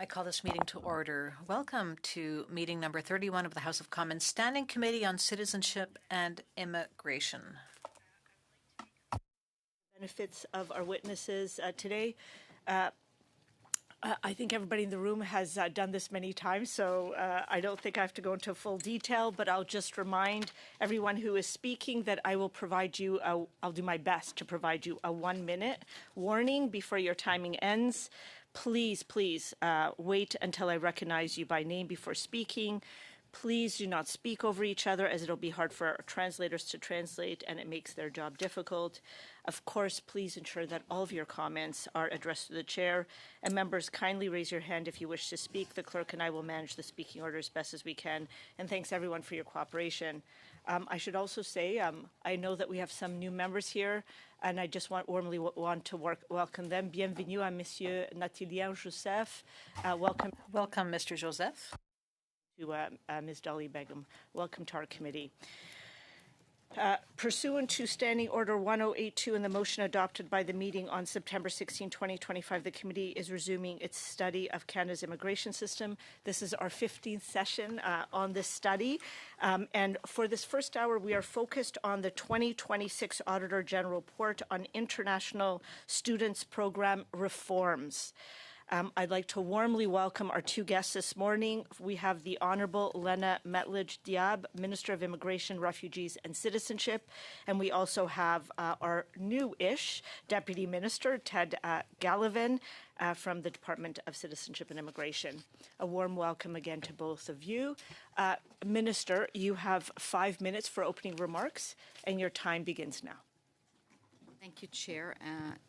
I call this meeting to order. Welcome to meeting number 31 of the House of Commons Standing Committee on Citizenship and Immigration. Benefits of our witnesses today. I think everybody in the room has done this many times, so I don't think I have to go into full detail, but I'll just remind everyone who is speaking that I will provide you, I'll do my best to provide you a 1-minute warning before your timing ends. Please, wait until I recognize you by name before speaking. Please do not speak over each other, as it'll be hard for our translators to translate and it makes their job difficult. Of course, please ensure that all of your comments are addressed to the chair. And members, kindly raise your hand if you wish to speak. The clerk and I will manage the speaking order as best as we can. And thanks everyone for your cooperation. I should also say, I know that we have some new members here, and I just warmly want to welcome them. Bienvenue à Monsieur Nathilien Joseph. Welcome. Welcome, Mr. Joseph. To Ms. Dolly Begum. Welcome to our committee. Pursuant to Standing Order 1082 and the motion adopted by the meeting on September 16, 2025, the committee is resuming its study of Canada's immigration system. This is our 15th session on this study. And for this first hour, we are focused on the 2026 Auditor General report on international students program reforms. I'd like to warmly welcome our two guests this morning. We have the Honourable Lena Metledge-Diab, Minister of Immigration, Refugees and Citizenship, and we also have our new-ish Deputy Minister, Ted Gallivan, from the Department of Citizenship and Immigration. A warm welcome again to both of you. Minister, you have 5 minutes for opening remarks, and your time begins now. Thank you, Chair,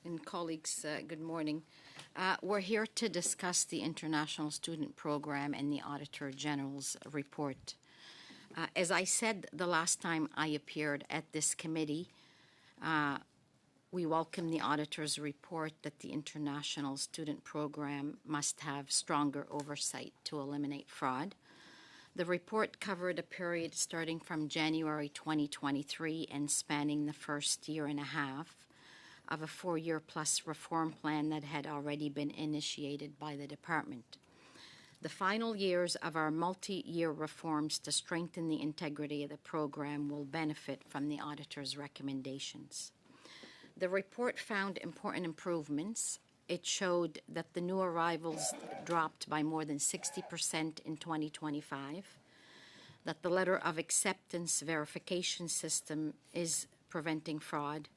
and colleagues, good morning. We're here to discuss the International Student Program and the Auditor General's report. As I said the last time I appeared at this committee, we welcome the Auditor's report that the International Student Program must have stronger oversight to eliminate fraud. The report covered a period starting from January 2023 and spanning the first year and a half of a 4-year-plus reform plan that had already been initiated by the department. The final years of our multi-year reforms to strengthen the integrity of the program will benefit from the auditor's recommendations. The report found important improvements. It showed that the new arrivals dropped by more than 60% in 2025, that the letter of acceptance verification system is preventing fraud,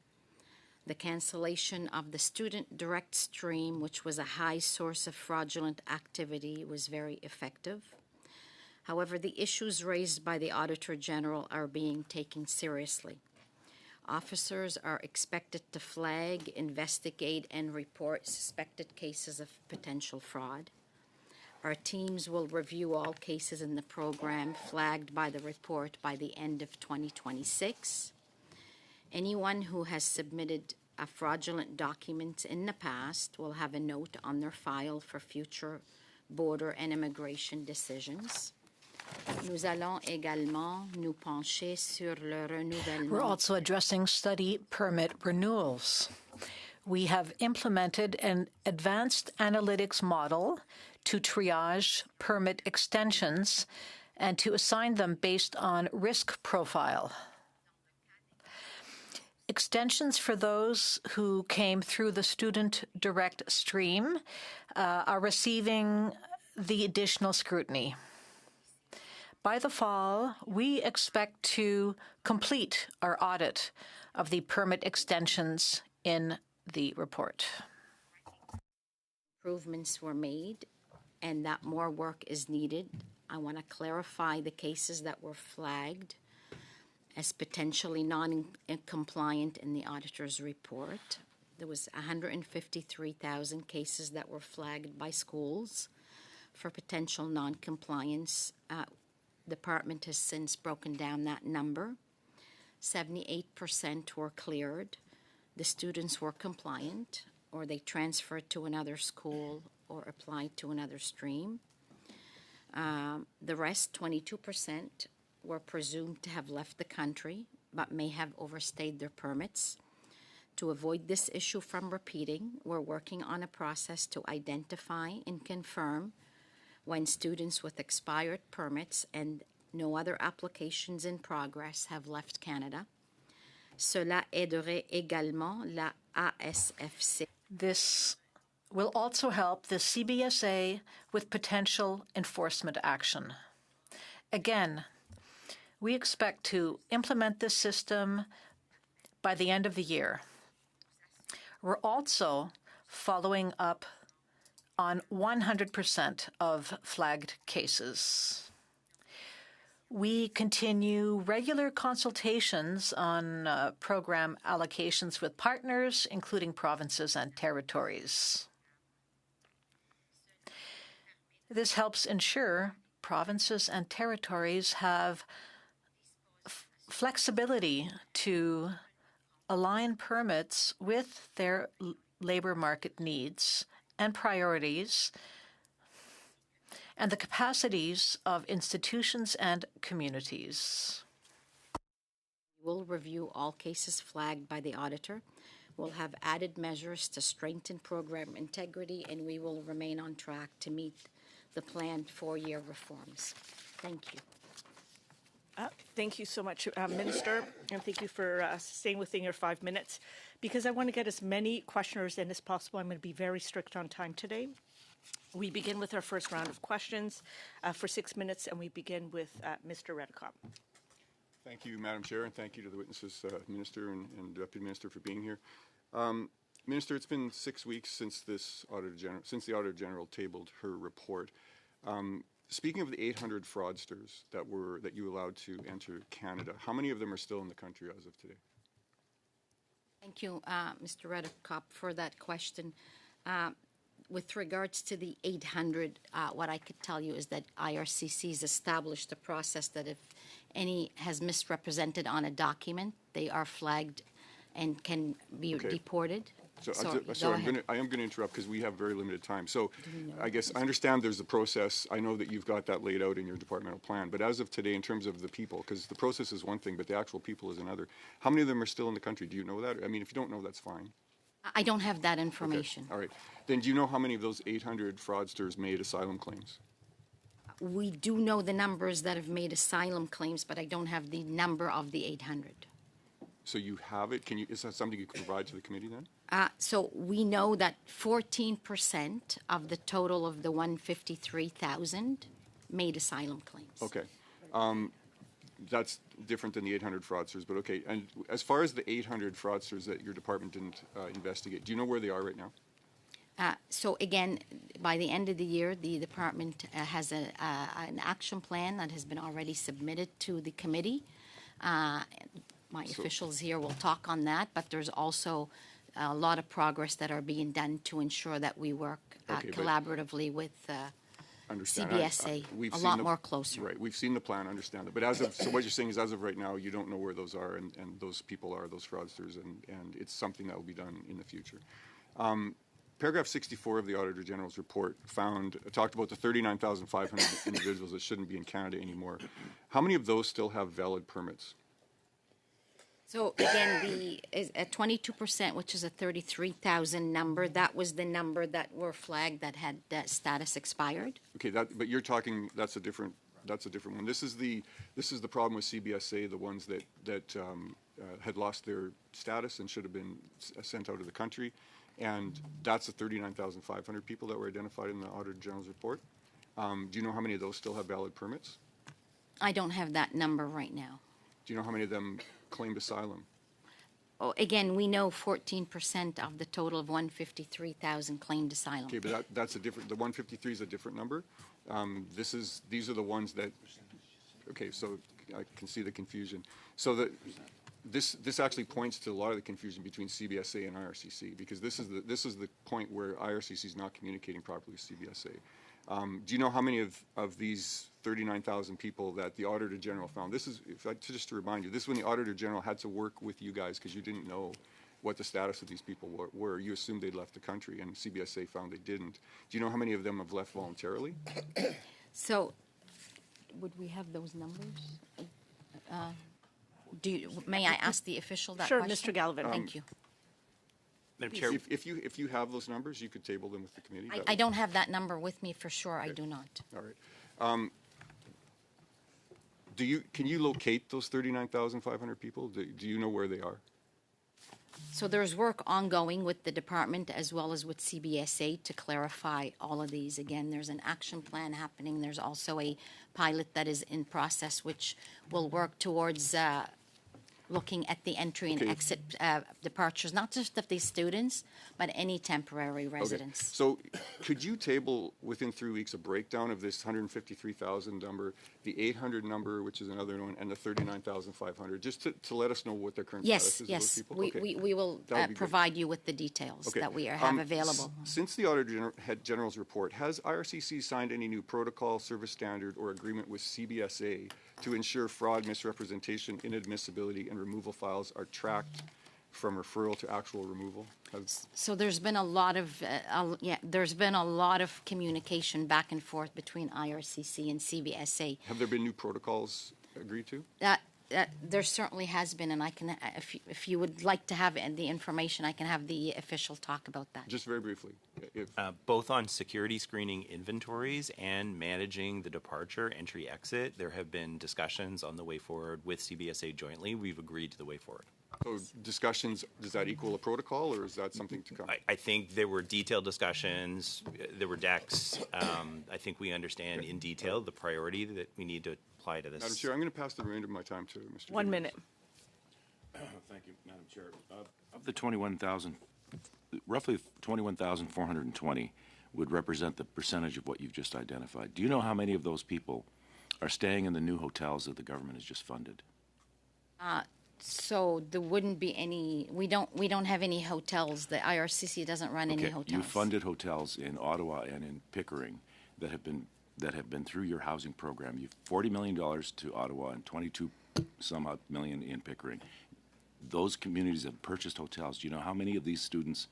the cancellation of the student direct stream, which was a high source of fraudulent activity, was very effective. However, the issues raised by the Auditor General are being taken seriously. Officers are expected to flag, investigate, and report suspected cases of potential fraud. Our teams will review all cases in the program flagged by the report by the end of 2026. Anyone who has submitted a fraudulent document in the past will have a note on their file for future border and immigration decisions. Nous allons également nous pencher sur le renouvellement. We're also addressing study permit renewals. We have implemented an advanced analytics model to triage permit extensions and to assign them based on risk profile. Extensions for those who came through the student direct stream are receiving the additional scrutiny. By the fall, we expect to complete our audit of the permit extensions in the report. Improvements were made and that more work is needed. I want to clarify the cases that were flagged as potentially non-compliant in the auditor's report. There was 153,000 cases that were flagged by schools for potential non-compliance. The department has since broken down that number. 78% were cleared. The students were compliant, or they transferred to another school or applied to another stream. The rest, 22%, were presumed to have left the country but may have overstayed their permits. To avoid this issue from repeating, we're working on a process to identify and confirm when students with expired permits and no other applications in progress have left Canada. Cela aiderait également la ASFC. This will also help the CBSA with potential enforcement action. Again, we expect to implement this system by the end of the year. We're also following up on 100% of flagged cases. We continue regular consultations on program allocations with partners, including provinces and territories. This helps ensure provinces and territories have flexibility to align permits with their labor market needs and priorities and the capacities of institutions and communities. We'll review all cases flagged by the auditor. We'll have added measures to strengthen program integrity, and we will remain on track to meet the planned 4-year reforms. Thank you. Thank you so much, Minister, and thank you for staying within your 5 minutes. Because I want to get as many questioners in as possible, I'm going to be very strict on time today. We begin with our first round of questions for 6 minutes, and we begin with Mr. Redekop. Thank you, Madam Chair, and thank you to the witnesses, Minister and Deputy Minister, for being here. Minister, it's been 6 weeks since the Auditor General tabled her report. Speaking of the 800 fraudsters that you allowed to enter Canada, how many of them are still in the country as of today? Thank you, Mr. Redekop, for that question. With regards to the 800, what I could tell you is that IRCC has established a process that if any has misrepresented on a document, they are flagged and can be deported. I am going to interrupt because we have very limited time. So I guess I understand there's a process. I know that you've got that laid out in your departmental plan. But as of today, in terms of the people, because the process is one thing, but the actual people is another, how many of them are still in the country? Do you know that? I mean, if you don't know, that's fine. I don't have that information. Okay. All right. Then do you know how many of those 800 fraudsters made asylum claims? We do know the numbers that have made asylum claims, but I don't have the number of the 800. So you have it. Is that something you can provide to the committee then? So we know that 14% of the total of the 153,000 made asylum claims. Okay. That's different than the 800 fraudsters, but okay. And as far as the 800 fraudsters that your department didn't investigate, do you know where they are right now? So again, by the end of the year, the department has an action plan that has been already submitted to the committee. My officials here will talk on that, but there's also a lot of progress that are being done to ensure that we work collaboratively with CBSA a lot more closer. Right, we've seen the plan, understand it. But so what you're saying is as of right now, you don't know where those are and those people are, those fraudsters, and it's something that will be done in the future. Paragraph 64 of the Auditor General's report talked about the 39,500 individuals that shouldn't be in Canada anymore. How many of those still have valid permits? So again, at 22%, which is a 33,000 number, that was the number that were flagged that had status expired. Okay, but you're talking that's a different one. This is the problem with CBSA, the ones that had lost their status and should have been sent out of the country, and that's the 39,500 people that were identified in the Auditor General's report. Do you know how many of those still have valid permits? I don't have that number right now. Do you know how many of them claimed asylum? Oh, again, we know 14% of the total of 153,000 claimed asylum. Okay, but that's a different. The 153 is a different number. These are the ones that. Okay, so I can see the confusion. So this actually points to a lot of the confusion between CBSA and IRCC, because this is the point where IRCC is not communicating properly with CBSA. Do you know how many of these 39,000 people that the Auditor General found? Just to remind you, this is when the Auditor General had to work with you guys because you didn't know what the status of these people were. You assumed they'd left the country, and CBSA found they didn't. Do you know how many of them have left voluntarily? So, would we have those numbers? May I ask the official that question? question? Sure, Mr. Gallivan. Thank you. Madam Chair, If you have those numbers, you could table them with the committee. I don't have that number with me for sure. I do not. All right. Can you locate those 39,500 people? Do you know where they are? So there's work ongoing with the department as well as with CBSA to clarify all of these. Again, there's an action plan happening. There's also a pilot that is in process, which will work towards looking at the entry and exit departures, not just of these students, but any temporary residents. Okay. So could you table within 3 weeks a breakdown of this 153,000 number, the 800 number, which is another one, and the 39,500, just to let us know what their current status is of those people? We will provide you with the details that we have available. Since the Auditor General's report, has IRCC signed any new protocol, service standard, or agreement with CBSA to ensure fraud, misrepresentation, inadmissibility, and removal files are tracked from referral to actual removal? So there's been a lot of communication back and forth between IRCC and CBSA. Have there been new protocols agreed to? There certainly has been, and I can, if you would like to have the information, I can have the official talk about that. Just very briefly. both on security screening inventories and managing the departure, entry, exit, there have been discussions on the way forward with CBSA jointly. We've agreed to the way forward. So discussions, does that equal a protocol, or is that something to come? I think there were detailed discussions, there were decks. I think we understand in detail the priority that we need to apply to this. Madam Chair, I'm going to pass the remainder of my time to Mr. 1 Davies. minute. Thank you, Madam Chair. Of the 21,000, roughly 21,420 would represent the percentage of what you've just identified. Do you know how many of those people are staying in the new hotels that the government has just funded? So there wouldn't be any. We don't have any hotels. The IRCC doesn't run any hotels. You funded hotels in Ottawa and in Pickering that have been through your housing program. You've $40 million to Ottawa and 22 some odd million in Pickering. Those communities have purchased hotels. Do you know how many of these students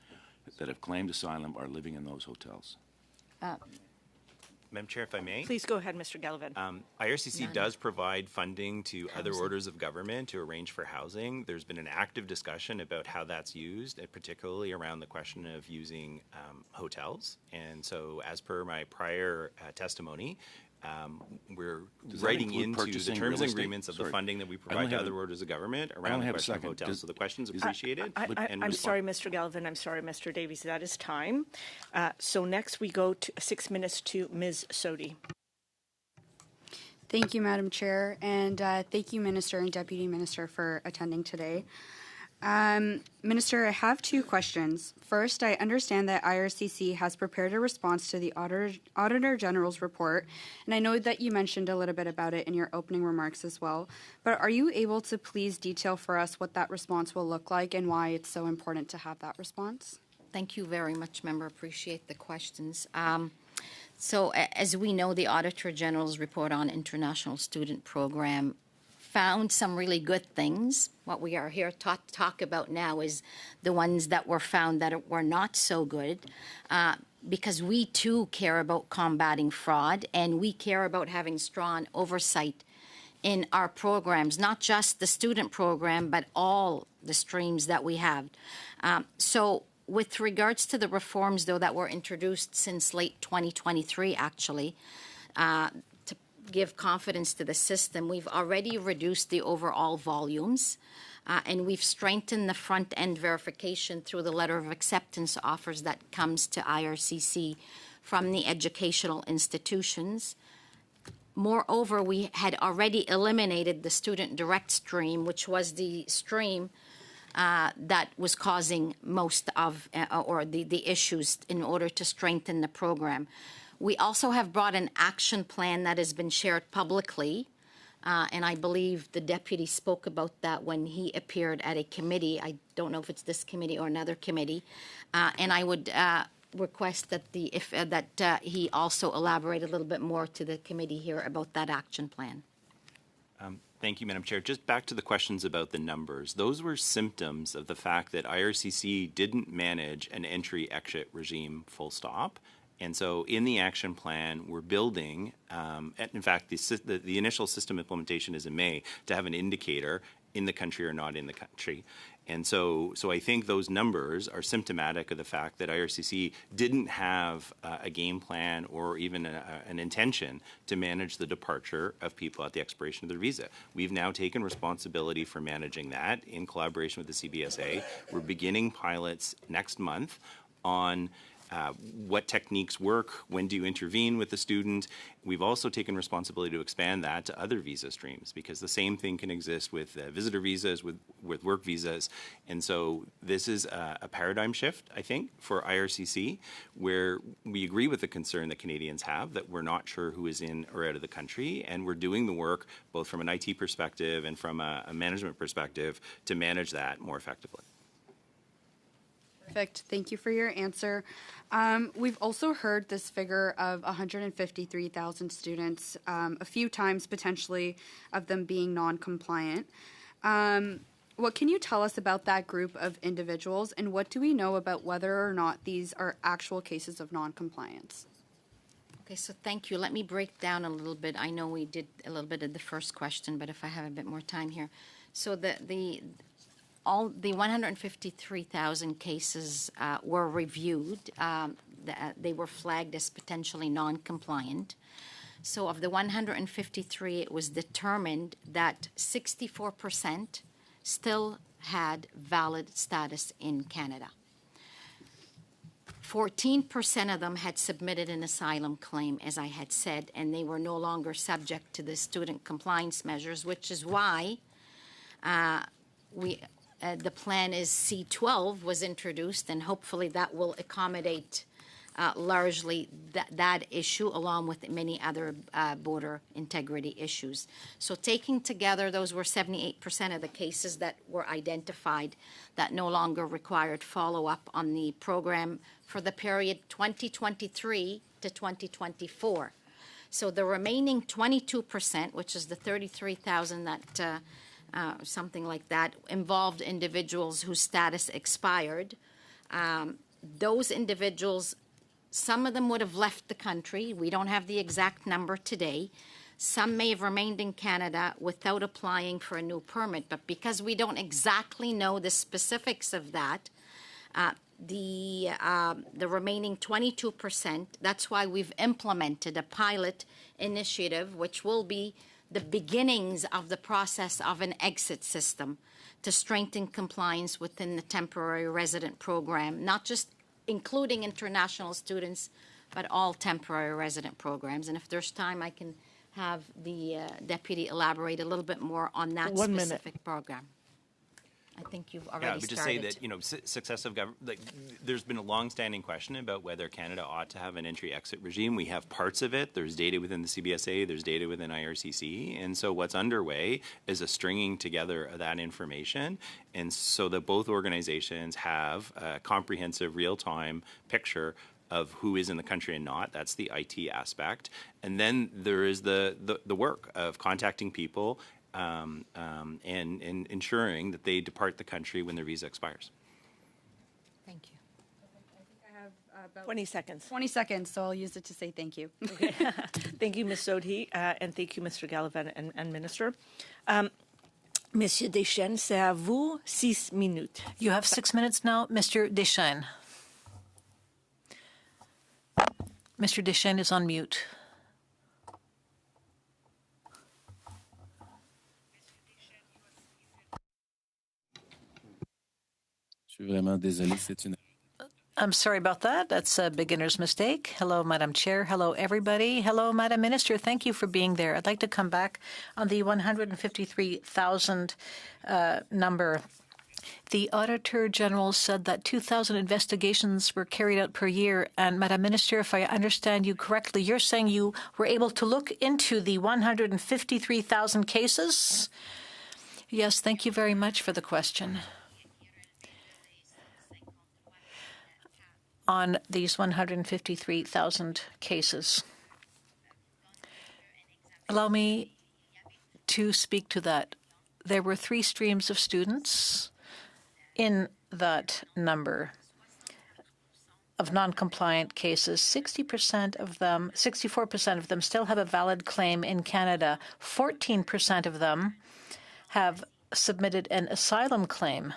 that have claimed asylum are living in those hotels? Madam Chair, if I may. Please go ahead, Mr. Gallivan. IRCC does provide funding to other orders of government to arrange for housing. There's been an active discussion about how that's used, and particularly around the question of using hotels. And so as per my prior testimony, we're writing into the terms and agreements of the funding that we provide to other orders of government around the question of hotels. So the question's appreciated. I'm sorry, Mr. Gallivan. I'm sorry, Mr. Davies. That is time. So next we go to 6 minutes to Ms. Sodi. Thank you, Madam Chair, and thank you, Minister and Deputy Minister, for attending today. Minister, I have two questions. First, I understand that IRCC has prepared a response to the Auditor General's report, and I know that you mentioned a little bit about it in your opening remarks as well, but are you able to please detail for us what that response will look like and why it's so important to have that response? Thank you very much, Member. Appreciate the questions. So as we know, the Auditor General's report on International Student Program found some really good things. What we are here to talk about now is the ones that were found that were not so good, because we too care about combating fraud, and we care about having strong oversight in our programs, not just the student program, but all the streams that we have. So with regards to the reforms, though, that were introduced since late 2023, actually, to give confidence to the system, we've already reduced the overall volumes, and we've strengthened the front-end verification through the letter of acceptance offers that comes to IRCC from the educational institutions. Moreover, we had already eliminated the student direct stream, which was the stream that was causing most of the issues in order to strengthen the program. We also have brought an action plan that has been shared publicly, and I believe the deputy spoke about that when he appeared at a committee. I don't know if it's this committee or another committee, and I would request that he also elaborate a little bit more to the committee here about that action plan. Thank you, Madam Chair. Just back to the questions about the numbers. Those were symptoms of the fact that IRCC didn't manage an entry-exit regime full stop. And so in the action plan, we're building, in fact, the initial system implementation is in May, to have an indicator in the country or not in the country. And so I think those numbers are symptomatic of the fact that IRCC didn't have a game plan or even an intention to manage the departure of people at the expiration of their visa. We've now taken responsibility for managing that in collaboration with the CBSA. We're beginning pilots next month on what techniques work, when do you intervene with the student. We've also taken responsibility to expand that to other visa streams, because the same thing can exist with visitor visas, with work visas. And so this is a paradigm shift, I think, for IRCC, where we agree with the concern that Canadians have that we're not sure who is in or out of the country, and we're doing the work both from an IT perspective and from a management perspective to manage that more effectively. Perfect. Thank you for your answer. We've also heard this figure of 153,000 students a few times, potentially, of them being non-compliant. What can you tell us about that group of individuals, and what do we know about whether or not these are actual cases of non-compliance? Okay, so thank you. Let me break down a little bit. I know we did a little bit of the first question, but if I have a bit more time here. So all the 153,000 cases were reviewed. They were flagged as potentially non-compliant. So of the 153, it was determined that 64% still had valid status in Canada. 14% of them had submitted an asylum claim, as I had said, and they were no longer subject to the student compliance measures, which is why the plan is C12 was introduced, and hopefully that will accommodate largely that issue, along with many other border integrity issues. So taking together, those were 78% of the cases that were identified that no longer required follow-up on the program for the period 2023 to 2024. So the remaining 22%, which is the 33,000 that something like that, involved individuals whose status expired. Those individuals, some of them would have left the country. We don't have the exact number today. Some may have remained in Canada without applying for a new permit, but because we don't exactly know the specifics of that, the remaining 22%, that's why we've implemented a pilot initiative, which will be the beginnings of the process of an exit system to strengthen compliance within the temporary resident program, not just including international students, but all temporary resident programs. And if there's time, I can have the deputy elaborate a little bit more on that specific program. I think you've already started. Yeah, I would just say that, successive government, there's been a long-standing question about whether Canada ought to have an entry-exit regime. We have parts of it. There's data within the CBSA. There's data within IRCC. And so what's underway is a stringing together of that information, and so that both organizations have a comprehensive, real-time picture of who is in the country and not. That's the IT aspect. And then there is the work of contacting people and ensuring that they depart the country when their visa expires. Thank you. I think I have about 20 seconds. 20 seconds, so I'll use it to say thank you. Okay. Thank you, Ms. Sodhi, and thank you, Mr. Gallivan and Minister. Monsieur Deschênes, c'est à vous 6 minutes. You have 6 minutes now, Mr. Deschênes. Mr. Deschênes is on mute. I'm sorry about that. That's a beginner's mistake. Hello, Madam Chair. Hello, everybody. Hello, Madam Minister. Thank you for being there. I'd like to come back on the 153,000 number. The Auditor General said that 2,000 investigations were carried out per year. And, Madam Minister, if I understand you correctly, you're saying you were able to look into the 153,000 cases? Yes, thank you very much for the question. On these 153,000 cases. Allow me to speak to that. There were 3 streams of students in that number of non-compliant cases. 60% of them, 64% of them still have a valid claim in Canada. 14% of them have submitted an asylum claim.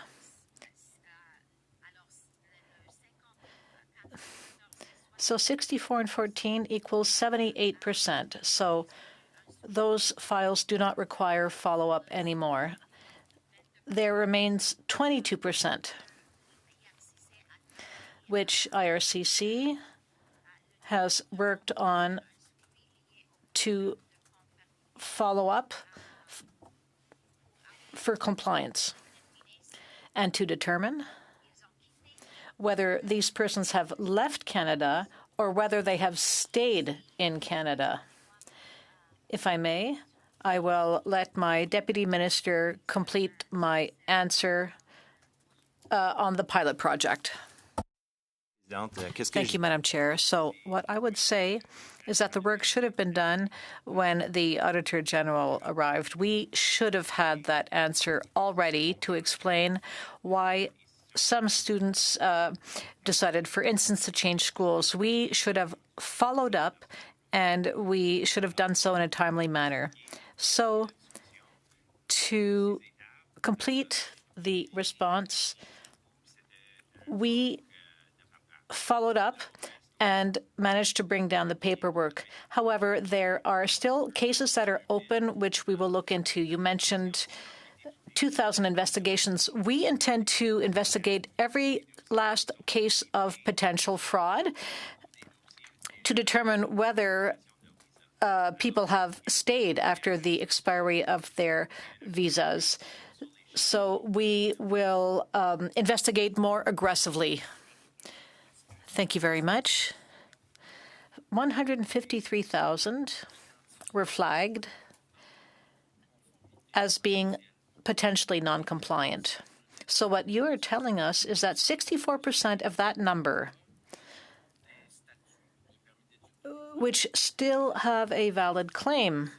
So 64 and 14 equals 78%. So those files do not require follow-up anymore. There remains 22%, which IRCC has worked on to follow up for compliance and to determine whether these persons have left Canada or whether they have stayed in Canada. If I may, I will let my Deputy Minister complete my answer on the pilot project. Thank you, Madam Chair. So what I would say is that the work should have been done when the Auditor General arrived. We should have had that answer already to explain why some students decided, for instance, to change schools. We should have followed up, and we should have done so in a timely manner. So to complete the response, we followed up and managed to bring down the paperwork. However, there are still cases that are open, which we will look into. You mentioned 2,000 investigations. We intend to investigate every last case of potential fraud to determine whether people have stayed after the expiry of their visas. So we will investigate more aggressively. Thank you very much. 153,000 were flagged as being potentially non-compliant. So what you are telling us is that 64% of that number, which still have a valid claim.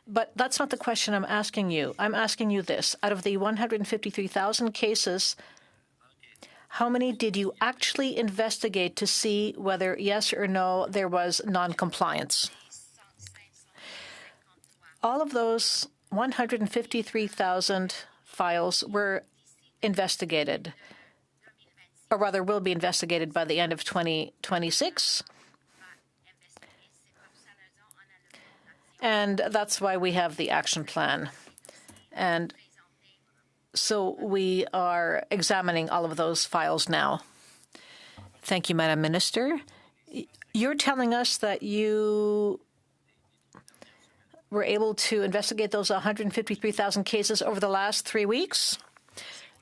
But that's not the question I'm asking you. I'm asking you this. Out of the 153,000 cases, how many did you actually investigate to see whether, yes or no, there was non-compliance? All of those 153,000 files were investigated, or rather will be investigated by the end of 2026. And that's why we have the action plan. And so we are examining all of those files now. Thank you, Madam Minister. You're telling us that you were able to investigate those 153,000 cases over the last 3 weeks?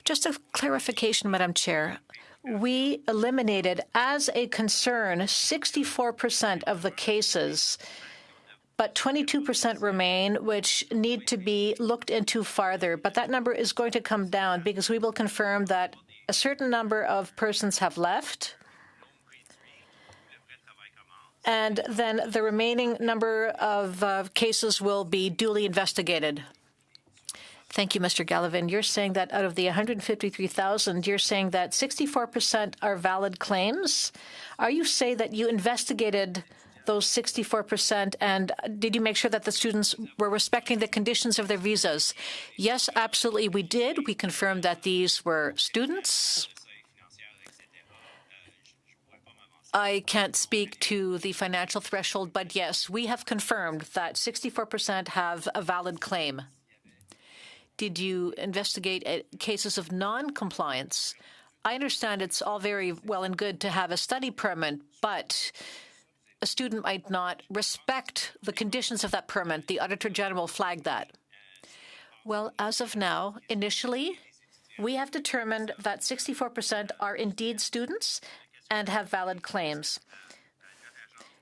Just a clarification, Madam Chair. We eliminated as a concern 64% of the cases, but 22% remain, which need to be looked into farther. But that number is going to come down because we will confirm that a certain number of persons have left, and then the remaining number of cases will be duly investigated. Thank you, Mr. Gallivan. You're saying that out of the 153,000, you're saying that 64% are valid claims? Are you saying that you investigated those 64%, and did you make sure that the students were respecting the conditions of their visas? Yes, absolutely, we did. We confirmed that these were students. I can't speak to the financial threshold, but yes, we have confirmed that 64% have a valid claim. Did you investigate cases of non-compliance? I understand it's all very well and good to have a study permit, but a student might not respect the conditions of that permit. The Auditor General flagged that. Well, as of now, initially, we have determined that 64% are indeed students and have valid claims.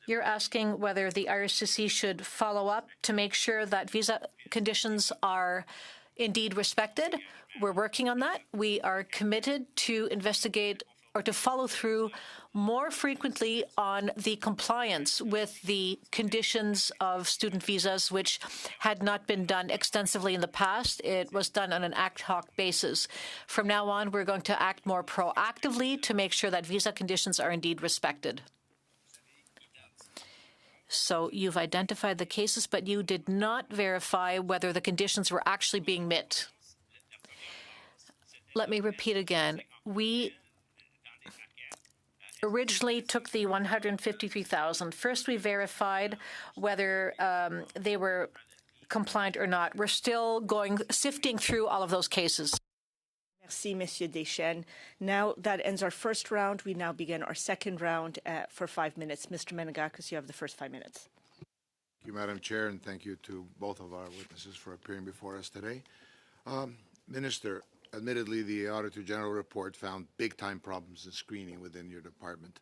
You're asking whether the IRCC should follow up to make sure that visa conditions are indeed respected. We're working on that. We are committed to investigate or to follow through more frequently on the compliance with the conditions of student visas, which had not been done extensively in the past. It was done on an ad hoc basis. From now on, we're going to act more proactively to make sure that visa conditions are indeed respected. So you've identified the cases, but you did not verify whether the conditions were actually being met. Let me repeat again. We originally took the 153,000. First, we verified whether they were compliant or not. We're still sifting through all of those cases. Merci, Monsieur Deschênes. Now that ends our first round. We now begin our second round for 5 minutes. Mr. Menegakis, you have the first 5 minutes. Thank you, Madam Chair, and thank you to both of our witnesses for appearing before us today. Minister, admittedly, the Auditor General report found big-time problems in screening within your department.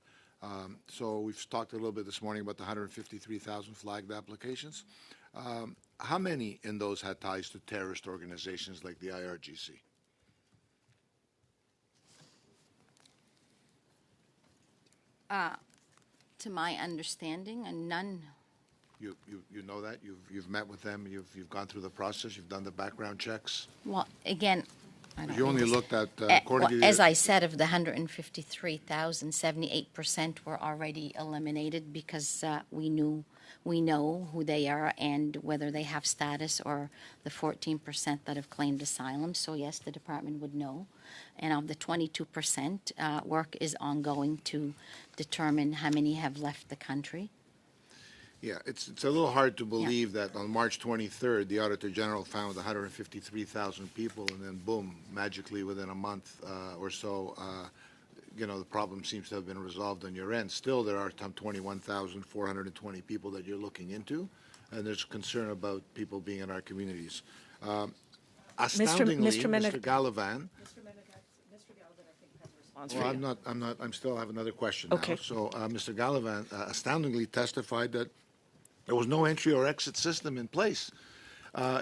So we've talked a little bit this morning about the 153,000 flagged applications. How many in those had ties to terrorist organizations like the IRGC? To my understanding, and none. You know that? You've met with them, you've gone through the process, you've done the background checks? Well, again, I don't You only know. looked at, according to As I said, of the 153,000, 78% were already eliminated because we know who they are and whether they have status, or the 14% that have claimed asylum. So yes, the department would know. And of the 22%, work is ongoing to determine how many have left the country. Yeah, it's a little hard to believe that on March 23rd, the Auditor General found 153,000 people, and then boom, magically within a month or so, the problem seems to have been resolved on your end. Still, there are 21,420 people that you're looking into, and there's concern about people being in our communities. Astoundingly, Mr. Gallivan. Well, I still have another question now. Okay. So, Mr. Gallivan astoundingly testified that there was no entry or exit system in place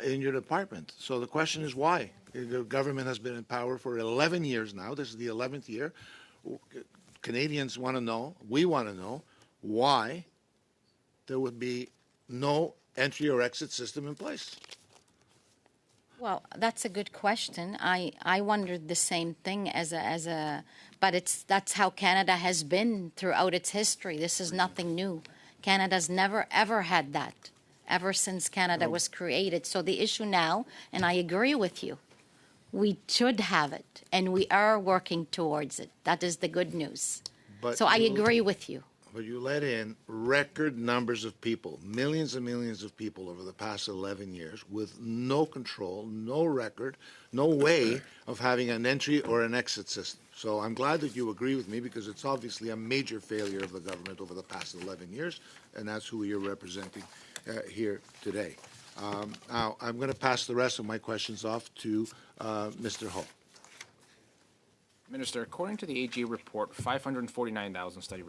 in your department. So the question is why? The government has been in power for 11 years now. This is the 11th year. Canadians want to know, we want to know, why there would be no entry or exit system in place. Well, that's a good question. I wondered the same thing but that's how Canada has been throughout its history. This is nothing new. Canada's never ever had that, ever since Canada was created. So the issue now, and I agree with you, we should have it, and we are working towards it. That is the good news. So I agree with you. But you let in record numbers of people, millions and millions of people over the past 11 years with no control, no record, no way of having an entry or an exit system. So I'm glad that you agree with me, because it's obviously a major failure of the government over the past 11 years, and that's who you're representing here today. Now, I'm going to pass the rest of my questions off to Mr. Hull. Minister, according to the AG report, 549,000 study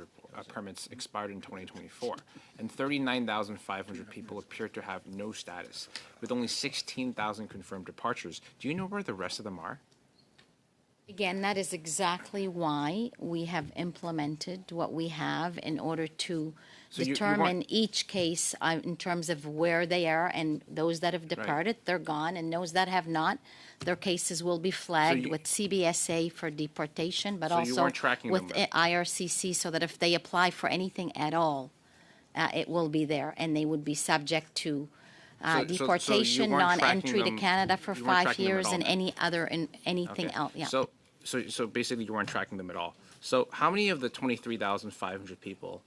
permits expired in 2024, and 39,500 people appear to have no status, with only 16,000 confirmed departures. Do you know where the rest of them are? Again, that is exactly why we have implemented what we have in order to determine each case in terms of where they are, and those that have departed, they're gone, and those that have not, their cases will be flagged with CBSA for deportation, but also with IRCC, so that if they apply for anything at all, it will be there, and they would be subject to deportation, non-entry to Canada for 5 years, and anything else. Yeah. So basically, you weren't tracking them at all. So how many of the 23,500 people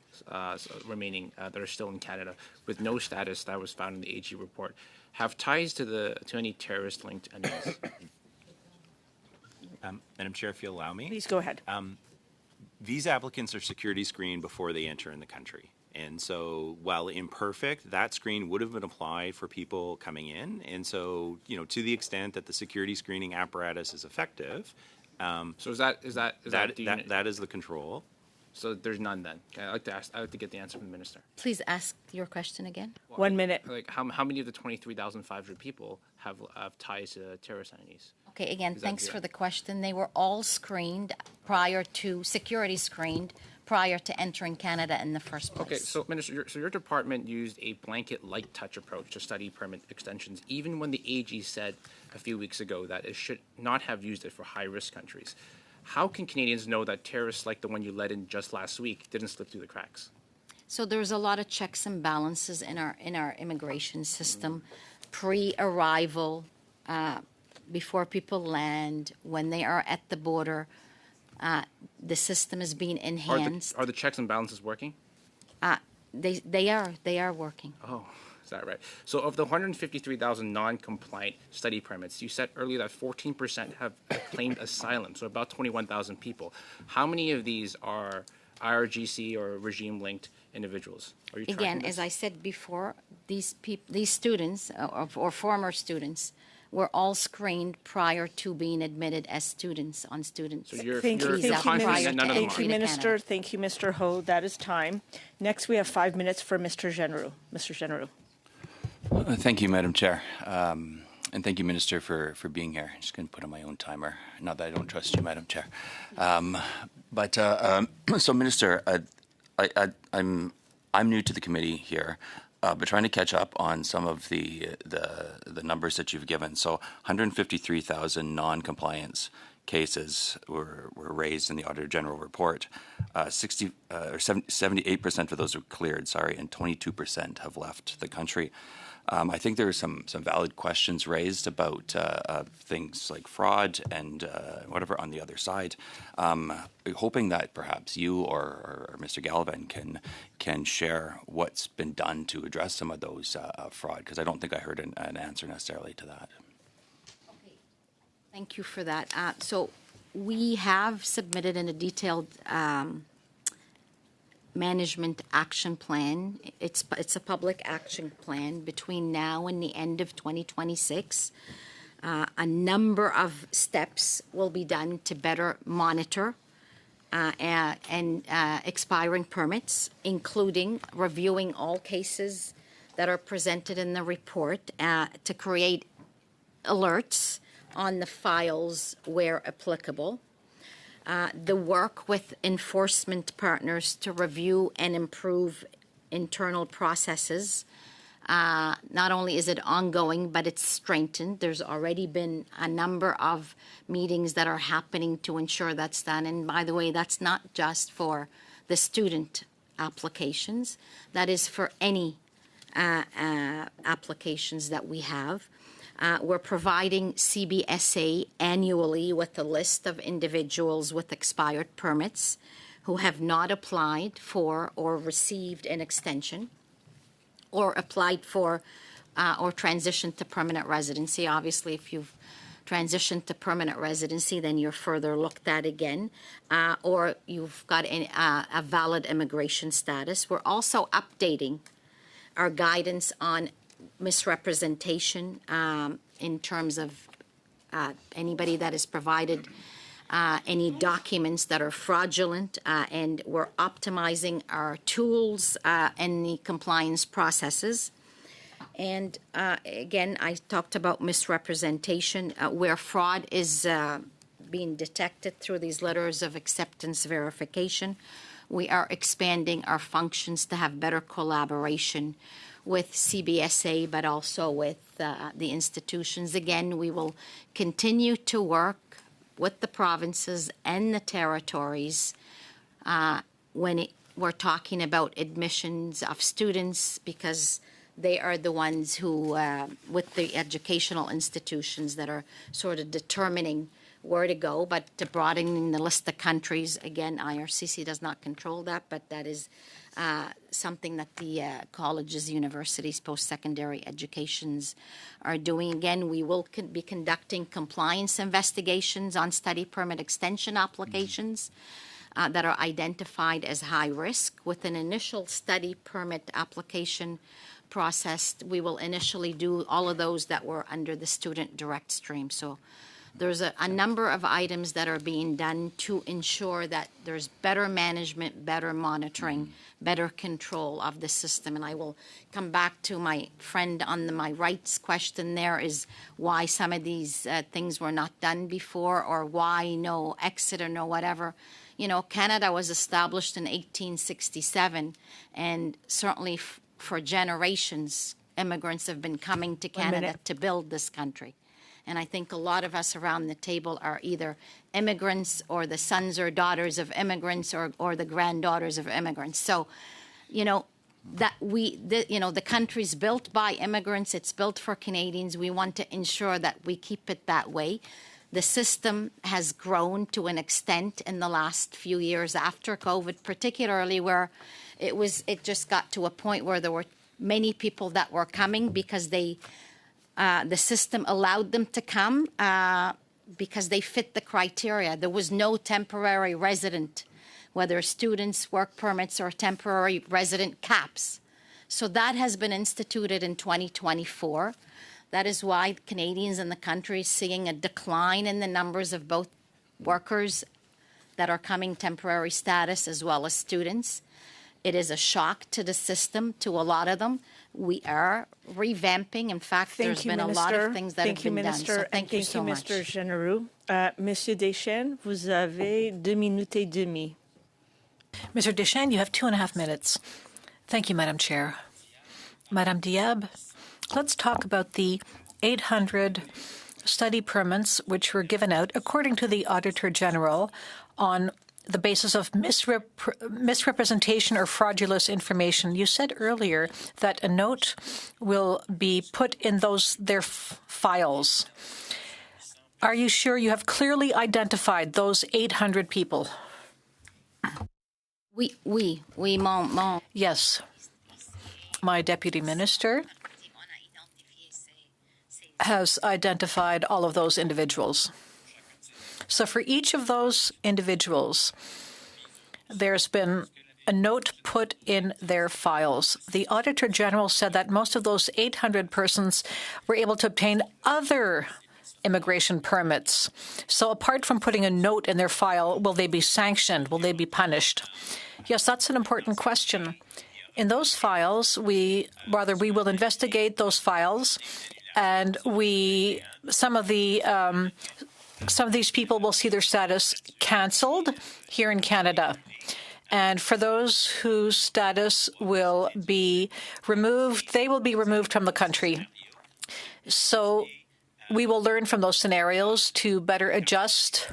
remaining that are still in Canada with no status that was found in the AG report have ties to any terrorist-linked entities? Madam Chair, if you allow me. Please go ahead. These applicants are security screened before they enter in the country. And so, while imperfect, that screen would have been applied for people coming in. And so, to the extent that the security screening apparatus is effective, so is that is the control. So there's none then. Okay, I'd like to get the answer from the minister. Please ask your question again. 1 minute. Like how many of the 23,500 people have ties to terrorist entities? Okay, again, thanks for the question. They were all screened security screened prior to entering Canada in the first place. Okay, so Minister, your department used a blanket light touch approach to study permit extensions, even when the AG said a few weeks ago that it should not have used it for high-risk countries. How can Canadians know that terrorists like the one you let in just last week didn't slip through the cracks? So there's a lot of checks and balances in our immigration system, pre-arrival, before people land, when they are at the border. The system is being enhanced. Are the checks and balances working? They are working. Oh, is that right? So of the 153,000 non-compliant study permits, you said earlier that 14% have claimed asylum, so about 21,000 people. How many of these are IRGC or regime-linked individuals? Are you tracking Again, this? as I said before, these students or former students were all screened prior to being admitted as students on students. So you're Thank you, confident prior that to none of them Thank are? you, to Minister. Canada. Thank you, Mr. Ho. That is time. Next, we have 5 minutes for Mr. General. Mr. General. Thank you, Madam Chair. And thank you, Minister, for being here. I'm just going to put on my own timer. Not that I don't trust you, Madam Chair. So, Minister, I'm new to the committee here, but trying to catch up on some of the numbers that you've given. So, 153,000 non-compliance cases were raised in the Auditor General report. 78% of those were cleared, and 22% have left the country. I think there are some valid questions raised about things like fraud and whatever on the other side. Hoping that perhaps you or Mr. Gallivan can share what's been done to address some of those fraud, because I don't think I heard an answer necessarily to that. Okay. Thank you for that. So we have submitted in a detailed management action plan. It's a public action plan between now and the end of 2026. A number of steps will be done to better monitor and expiring permits, including reviewing all cases that are presented in the report to create alerts on the files where applicable. The work with enforcement partners to review and improve internal processes. Not only is it ongoing, but it's strengthened. There's already been a number of meetings that are happening to ensure that's done. And by the way, that's not just for the student applications. That is for any applications that we have. We're providing CBSA annually with a list of individuals with expired permits who have not applied for or received an extension or applied for or transitioned to permanent residency. Obviously, if you've transitioned to permanent residency, then you're further looked at again, or you've got a valid immigration status. We're also updating our guidance on misrepresentation in terms of anybody that has provided any documents that are fraudulent, and we're optimizing our tools and the compliance processes. And again, I talked about misrepresentation, where fraud is being detected through these letters of acceptance verification. We are expanding our functions to have better collaboration with CBSA, but also with the institutions. Again, we will continue to work with the provinces and the territories when we're talking about admissions of students, because they are the ones who, with the educational institutions that are sort of determining where to go, but to broadening the list of countries. Again, IRCC does not control that, but that is something that the colleges, universities, post-secondary educations are doing. Again, we will be conducting compliance investigations on study permit extension applications that are identified as high risk. With an initial study permit application process, we will initially do all of those that were under the student direct stream. So there's a number of items that are being done to ensure that there's better management, better monitoring, better control of the system. And I will come back to my friend on my right's question there, is why some of these things were not done before, or why no exit or no whatever. You know, Canada was established in 1867, and certainly for generations, immigrants have been coming to Canada to build this country. And I think a lot of us around the table are either immigrants or the sons or daughters of immigrants, or the granddaughters of immigrants. So, you know, that the country's built by immigrants. It's built for Canadians. We want to ensure that we keep it that way. The system has grown to an extent in the last few years after COVID, particularly where it just got to a point where there were many people that were coming because the system allowed them to come because they fit the criteria. There was no temporary resident, whether students, work permits, or temporary resident caps. So that has been instituted in 2024. That is why Canadians in the country are seeing a decline in the numbers of both workers that are coming temporary status as well as students. It is a shock to the system, to a lot of them. We are revamping. In fact, there's been a lot of things that have been done. So thank you so much. Thank you, Mr. General. Monsieur Deschênes, vous avez 2 minutes et demie. Mr. Deschênes, you have 2.5 minutes. Thank you, Madam Chair. Madam Diab, let's talk about the 800 study permits which were given out, according to the Auditor General, on the basis of misrepresentation or fraudulent information. You said earlier that a note will be put in their files. Are you sure you have clearly identified those 800 people? Yes. My deputy minister has identified all of those individuals. So for each of those individuals, there's been a note put in their files. The Auditor General said that most of those 800 persons were able to obtain other immigration permits. So apart from putting a note in their file, will they be sanctioned? Will they be punished? Yes, that's an important question. In those files, we will investigate those files, and some of these people will see their status canceled here in Canada. And for those whose status will be removed, they will be removed from the country. So we will learn from those scenarios to better adjust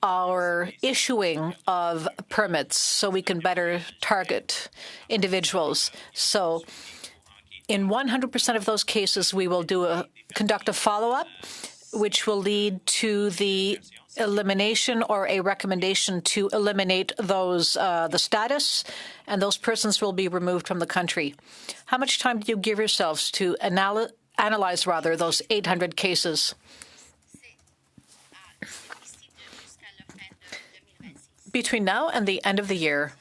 our issuing of permits so we can better target individuals. So in 100% of those cases, we will conduct a follow-up, which will lead to the elimination or a recommendation to eliminate the status, and those persons will be removed from the country. How much time do you give yourselves to analyze those 800 cases? Between now and the end of the year,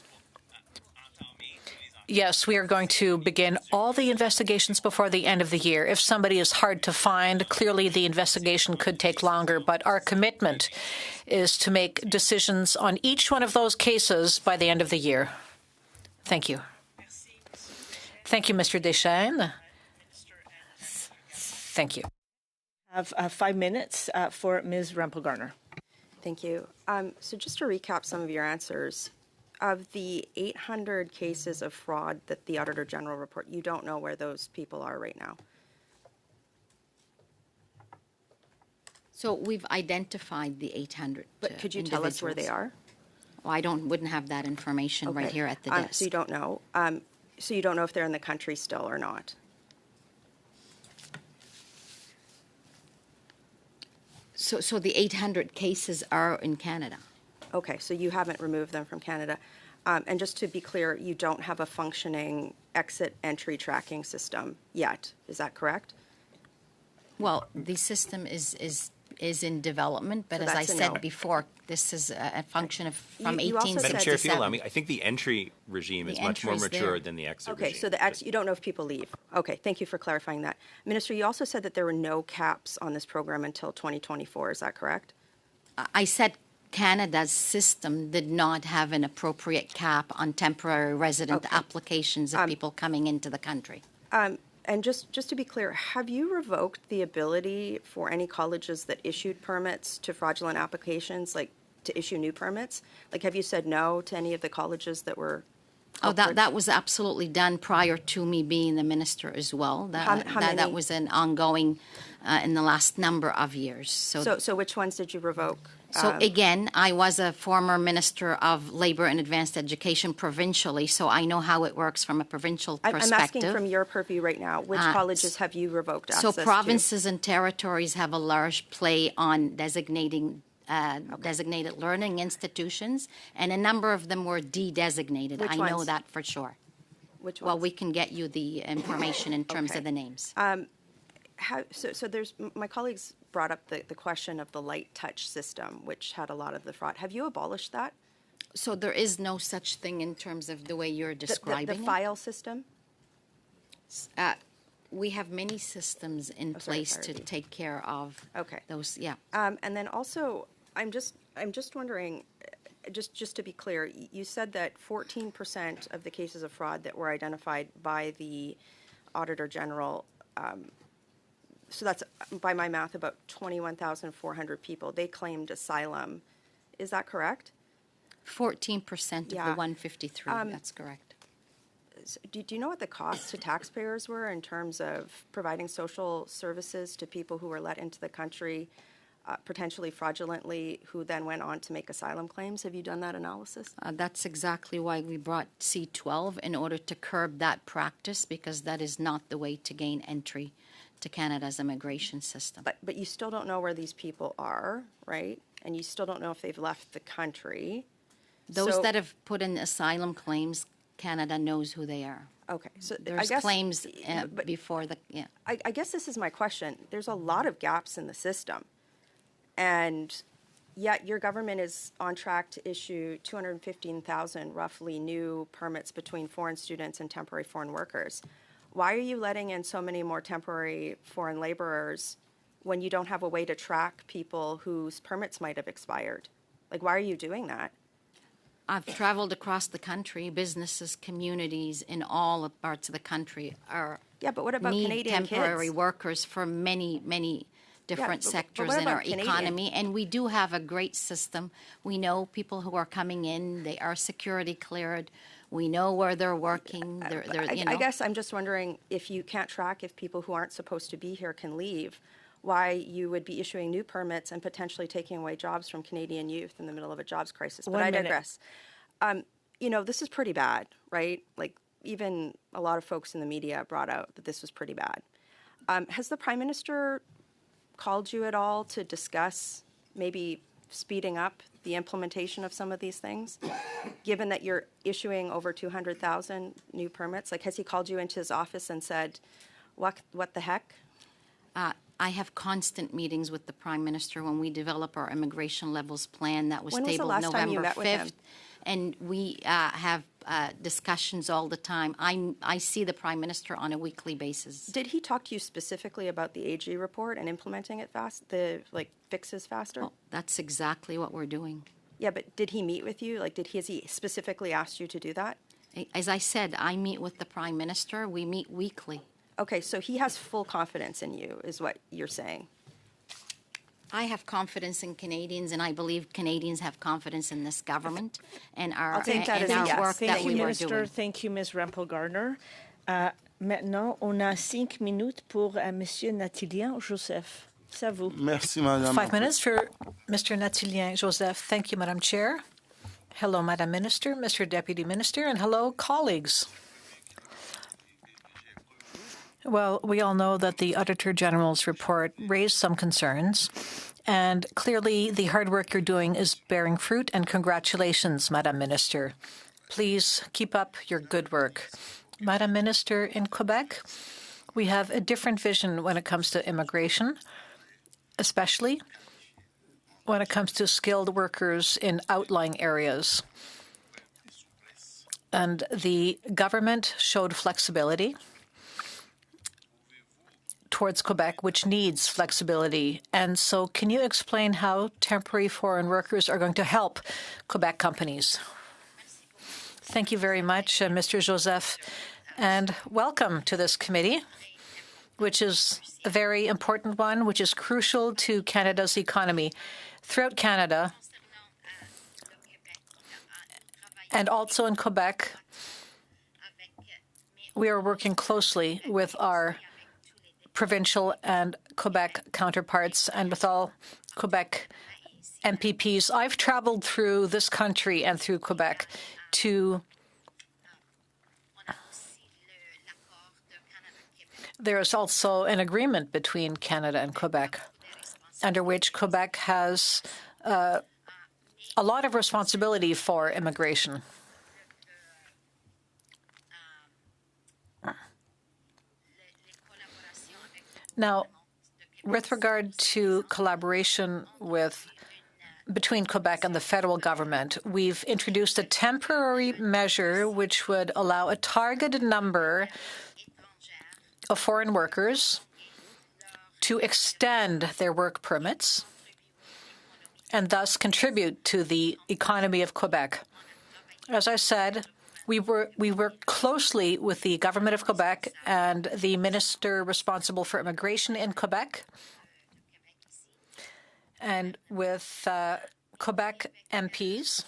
yes, we are going to begin all the investigations before the end of the year. If somebody is hard to find, clearly the investigation could take longer, but our commitment is to make decisions on each one of those cases by the end of the year. Thank you. Thank you, Mr. Deschênes. Thank you. I have 5 minutes for Ms. Rempel-Garner. Thank you. So just to recap some of your answers, of the 800 cases of fraud that the Auditor General report, you don't know where those people are right now? So we've identified the 800 But could you tell us where they are? Well, I wouldn't have that information right here at the desk. So you don't know? So you don't know if they're in the country still or not? So the 800 cases are in Canada. Okay, so you haven't removed them from Canada. And just to be clear, you don't have a functioning exit-entry tracking system yet. Is that correct? Well, the system is in development, but as I said before, this is a function of from 1867. Madam Chair, if you allow me, I think the entry regime is much more mature than the exit regime. Okay, so you don't know if people leave. Okay, thank you for clarifying that. Minister, you also said that there were no caps on this program until 2024. Is that correct? I said Canada's system did not have an appropriate cap on temporary resident applications of people coming into the country. And just to be clear, have you revoked the ability for any colleges that issued permits to fraudulent applications, like to issue new permits? Like, have you said no to any of the colleges that were Oh, that was absolutely done prior to me being the minister as well. How That many? was an ongoing in the last number of years. So which ones did you revoke? So again, I was a former Minister of Labour and Advanced Education provincially, so I know how it works from a provincial perspective. I'm asking from your purview right now, which colleges have you revoked So access provinces and territories have a large play on designating designated learning institutions, and a number of them were de-designated. Which I know ones? that for sure. Which Well, ones? we can get you the information in terms Okay. of the names. So there's my colleagues brought up the question of the light touch system, which had a lot of the fraud. Have you abolished that? So there is no such thing in terms of the way you're describing The file system? it. We have many systems in place sorry, to Dee. take care of Okay. those. Yeah. And then also, I'm just wondering, just to be clear, you said that 14% of the cases of fraud that were identified by the Auditor General, so that's, by my math, about 21,400 people, they claimed asylum. Is that correct? 14% of Yeah. the 153. That's correct. Do you know what the costs to taxpayers were in terms of providing social services to people who were let into the country potentially fraudulently, who then went on to make asylum claims? Have you done that analysis? That's exactly why we brought C12 in order to curb that practice, because that is not the way to gain entry to Canada's immigration system. But you still don't know where these people are, right? And you still don't know if they've left the country. Those So- that have put in asylum claims, Canada knows who they are. Okay, so There's I guess claims but before the, yeah. I guess this is my question. There's a lot of gaps in the system, and yet your government is on track to issue 215,000 roughly new permits between foreign students and temporary foreign workers. Why are you letting in so many more temporary foreign laborers when you don't have a way to track people whose permits might have expired? Like, why are you doing that? I've traveled across the country. Businesses, communities in all parts of the country are Yeah, but what about need Canadian temporary kids? workers for many different but sectors what in our about Canadian? economy, and we do have a great system. We know people who are coming in; they are security cleared. We know where they're working. I guess I'm just wondering, if you can't track if people who aren't supposed to be here can leave, why you would be issuing new permits and potentially taking away jobs from Canadian youth in the middle of a jobs crisis. But 1 I minute. digress. This is pretty bad, right? Like, even a lot of folks in the media brought out that this was pretty bad. Has the Prime Minister called you at all to discuss maybe speeding up the implementation of some of these things, given that you're issuing over 200,000 new permits? Like, has he called you into his office and said, what the heck? I have constant meetings with the Prime Minister when we develop our immigration levels plan that was When was the tabled last time you November met with him? 5th. And we have discussions all the time. I see the Prime Minister on a weekly basis. Did he talk to you specifically about the AG report and implementing it fixes faster? Well, that's exactly what we're doing. Yeah, but did he meet with you? Like, has he specifically asked you to do that? As I said, I meet with the Prime Minister. We meet weekly. Okay, so he has full confidence in you, is what you're saying. I have confidence in Canadians, and I believe Canadians have confidence in this government and our, I'll take that and as a our yes. work Thank that you, we were Minister. doing. Thank you, Ms. Rempel-Garner. Maintenant, on a 5 minutes pour Monsieur Nathilien Joseph. C'est à vous. Merci, Madame. 5 minutes for Mr. Nathilien Joseph. Thank you, Madam Chair. Hello, Madam Minister, Mr. Deputy Minister, and hello, colleagues. Well, we all know that the Auditor General's report raised some concerns, and clearly the hard work you're doing is bearing fruit, and congratulations, Madam Minister. Please keep up your good work. Madam Minister, in Quebec, we have a different vision when it comes to immigration, especially when it comes to skilled workers in outlying areas. And the government showed flexibility towards Quebec, which needs flexibility. And so can you explain how temporary foreign workers are going to help Quebec companies? Thank you very much, Mr. Joseph, and welcome to this committee, which is a very important one, which is crucial to Canada's economy. Throughout Canada, and also in Quebec, we are working closely with our provincial and Quebec counterparts and with all Quebec MPPs. I've traveled through this country and through Quebec to. There is also an agreement between Canada and Quebec, under which Quebec has a lot of responsibility for immigration. Now, with regard to collaboration between Quebec and the federal government, we've introduced a temporary measure which would allow a targeted number of foreign workers to extend their work permits and thus contribute to the economy of Quebec. As I said, we work closely with the government of Quebec and the minister responsible for immigration in Quebec and with Quebec MPs.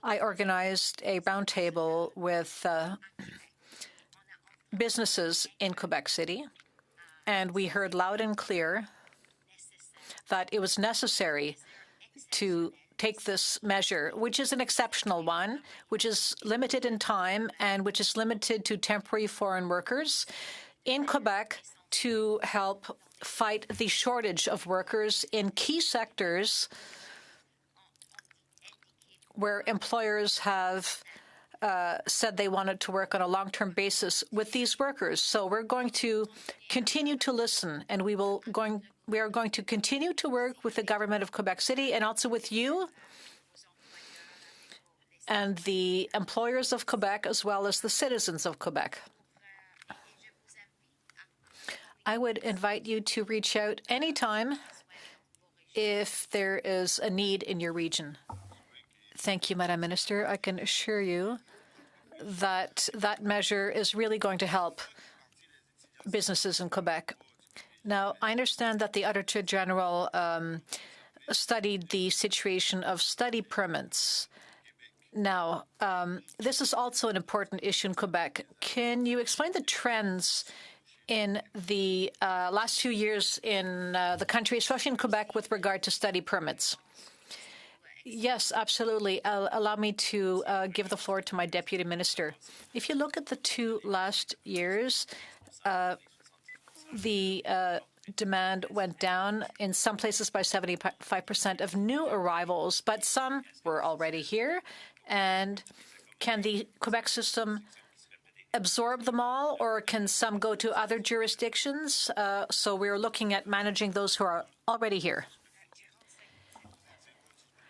I organized a roundtable with businesses in Quebec City, and we heard loud and clear that it was necessary to take this measure, which is an exceptional one, which is limited in time and which is limited to temporary foreign workers in Quebec to help fight the shortage of workers in key sectors where employers have said they wanted to work on a long-term basis with these workers. So we're going to continue to listen, and we are going to continue to work with the government of Quebec City and also with you and the employers of Quebec as well as the citizens of Quebec. I would invite you to reach out anytime if there is a need in your region. Thank you, Madam Minister. I can assure you that that measure is really going to help businesses in Quebec. Now, I understand that the Auditor General studied the situation of study permits. Now, this is also an important issue in Quebec. Can you explain the trends in the last few years in the country, especially in Quebec, with regard to study permits? Yes, absolutely. Allow me to give the floor to my Deputy Minister. If you look at the 2 last years, the demand went down in some places by 75% of new arrivals, but some were already here. And can the Quebec system absorb them all, or can some go to other jurisdictions? So we're looking at managing those who are already here.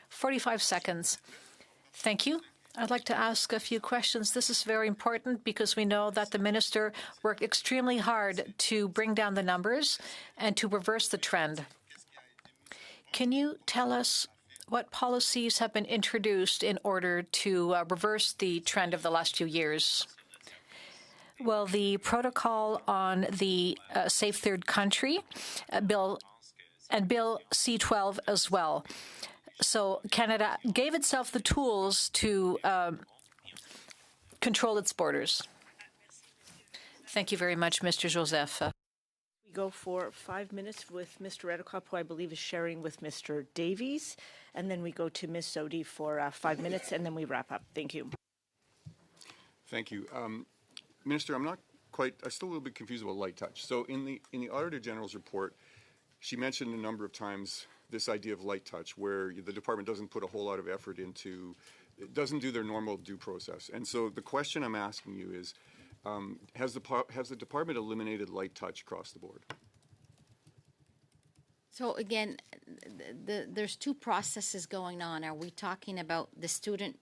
45 seconds. Thank you. I'd like to ask a few questions. This is very important because we know that the minister worked extremely hard to bring down the numbers and to reverse the trend. Can you tell us what policies have been introduced in order to reverse the trend of the last few years? Well, the protocol on the Safe Third Country bill and Bill C-12 as well. So Canada gave itself the tools to control its borders. Thank you very much, Mr. Joseph. We go for 5 minutes with Mr. Redekop, who I believe is sharing with Mr. Davies, and then we go to Ms. Sodi for 5 minutes, and then we wrap up. Thank you. Thank you. Minister, I'm still a little bit confused about light touch. So in the Auditor General's report, she mentioned a number of times this idea of light touch, where the department doesn't put a whole lot of effort into, it doesn't do their normal due process. And so the question I'm asking you is, has the department eliminated light touch across the board? So again, there's 2 processes going on. Are we talking about the student